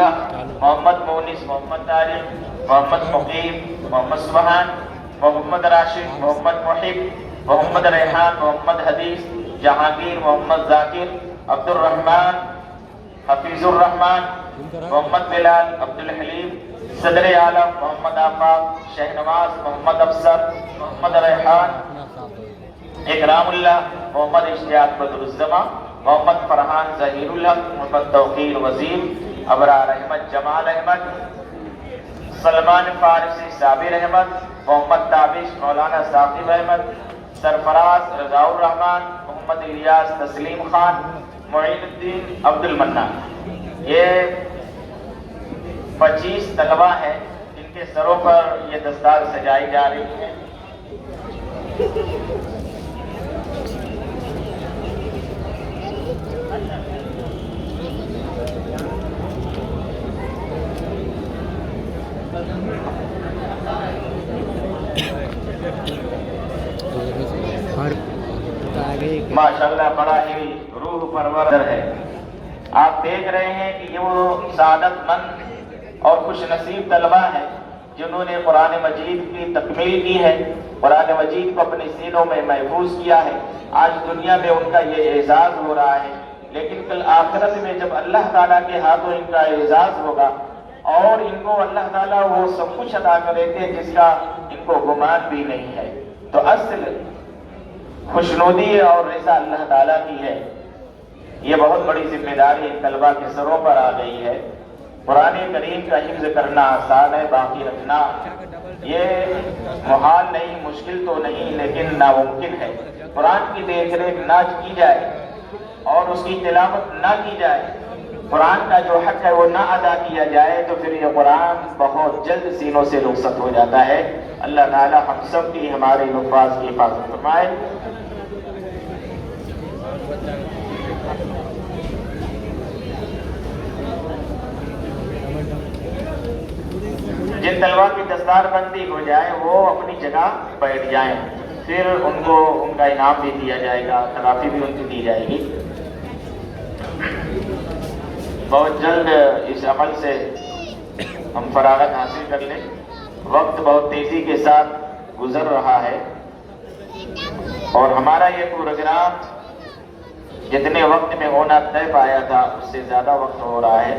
الحق، محمد مونس، محمد طارق، محمد مقیم، محمد سبحان، محمد راشد، محمد محب، محمد ریحان، محمد حدیث، جہانگیر، محمد ذاکر، عبد الرحمن، حفیظ الرحمن، محمد بلال، عبد الحلیم، صدر عالم، محمد آفاق، شہنواز، محمد افسر، محمد ریحان، اکرام اللہ، محمد اشتیاق بدر الزماں، محمد فرحان ظہیر الحق، محمد توقیر وزیر، ابرار احمد جمال احمد، سلمان فارسی صابر احمد، محمد تابش مولانا ثاقب احمد، سرفراز رضا الرحمن، محمد الیاس تسلیم خان، معین الدین عبد المنان۔ یہ 25 طلبہ ہیں جن کے سروں پر یہ دستار سجائی جا رہی ہے۔ ماشاءاللہ بڑا ہی روح پرور ہے۔ آپ دیکھ رہے ہیں کہ یہ وہ سعادت مند اور خوش نصیب طلبہ ہیں جنہوں نے قرآن مجید کی تکمیل کی ہے، قرآن مجید کو اپنے سینوں میں محفوظ کیا ہے۔ آج دنیا میں ان کا یہ اعزاز ہو رہا ہے، لیکن کل آخرت میں جب اللہ تعالیٰ کے ہاتھوں ان کا اعزاز ہوگا اور ان کو اللہ تعالیٰ وہ سب کچھ عطا کریں گے جس کا ان کو گمان بھی نہیں ہے، تو اصل خوشنودی اور رضا اللہ تعالیٰ کی ہے۔ یہ بہت بڑی ذمہ داری طلبہ کے سروں پر آ گئی ہے۔ قرآن کریم کا حفظ کرنا آسان ہے، باقی رکھنا یہ محال نہیں، مشکل تو نہیں لیکن ناممکن ہے۔ قرآن کی دیکھ ریکھ نہ کی جائے اور اس کی تلاوت نہ کی جائے، قرآن کا جو حق ہے وہ نہ ادا کیا جائے، تو پھر یہ قرآن بہت جلد سینوں سے رخصت ہو جاتا ہے۔ اللہ تعالی ہم سب کی، ہمارے الفاظ کی حفاظت فرمائے۔ جن طلبہ کی دستار بندی ہو جائے وہ اپنی جگہ بیٹھ جائیں، پھر ان کو ان کا انعام بھی دیا جائے گا، ترافی بھی ان کی دی جائے گی۔ بہت جلد اس عمل سے ہم فراغت حاصل کر لیں۔ وقت بہت تیزی کے ساتھ گزر رہا ہے اور ہمارا یہ پروگرام جتنے وقت میں ہونا طے پایا تھا اس سے زیادہ وقت ہو رہا ہے،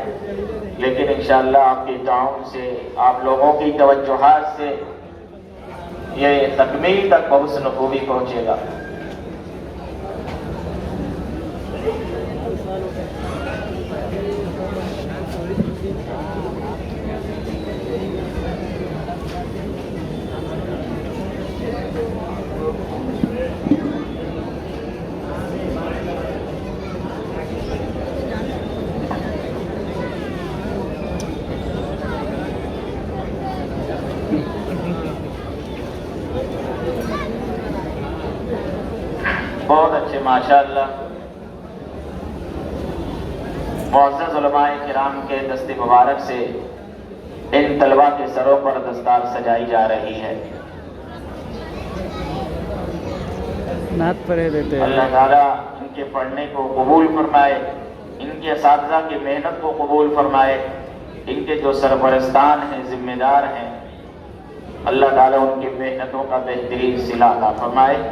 لیکن انشاءاللہ آپ کے تعاون سے، آپ لوگوں کی توجہات سے یہ تکمیل تک بحسن خوبی پہنچے گا۔ بہت اچھے، ماشاءاللہ۔ معزز علماء کرام کے دست مبارک سے ان طلبہ کے سروں پر دستار سجائی جا رہی ہے۔ نعت پڑھے دیتے ہیں۔ اللہ تعالیٰ ان کے پڑھنے کو قبول فرمائے، ان کے اساتذہ کی محنت کو قبول فرمائے، ان کے جو سرپرستان ہیں، ذمہ دار ہیں، اللہ تعالیٰ ان کی محنتوں کا بہترین صلہ عطا فرمائے۔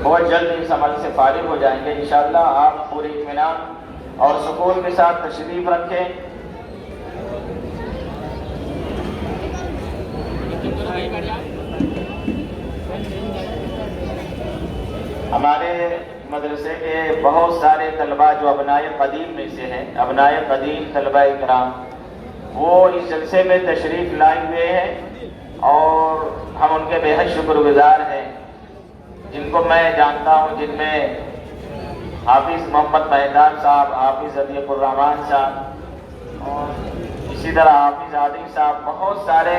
بہت جلد اس عمل سے فارغ ہو جائیں گے انشاءاللہ۔ آپ پورے اطمینان اور سکون کے ساتھ تشریف رکھیں۔ ہمارے مدرسے کے بہت سارے طلباء جو ابنائے قدیم میں سے ہیں، ابنائے قدیم طلباء کرام، وہ اس جلسے میں تشریف لائے ہوئے ہیں اور ہم ان کے بے حد شکر گزار ہیں، جن کو میں جانتا ہوں، جن میں حافظ محمد مہدان صاحب، حافظ عطیق الرحمان صاحب اور اسی طرح حافظ عادل صاحب، بہت سارے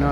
9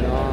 9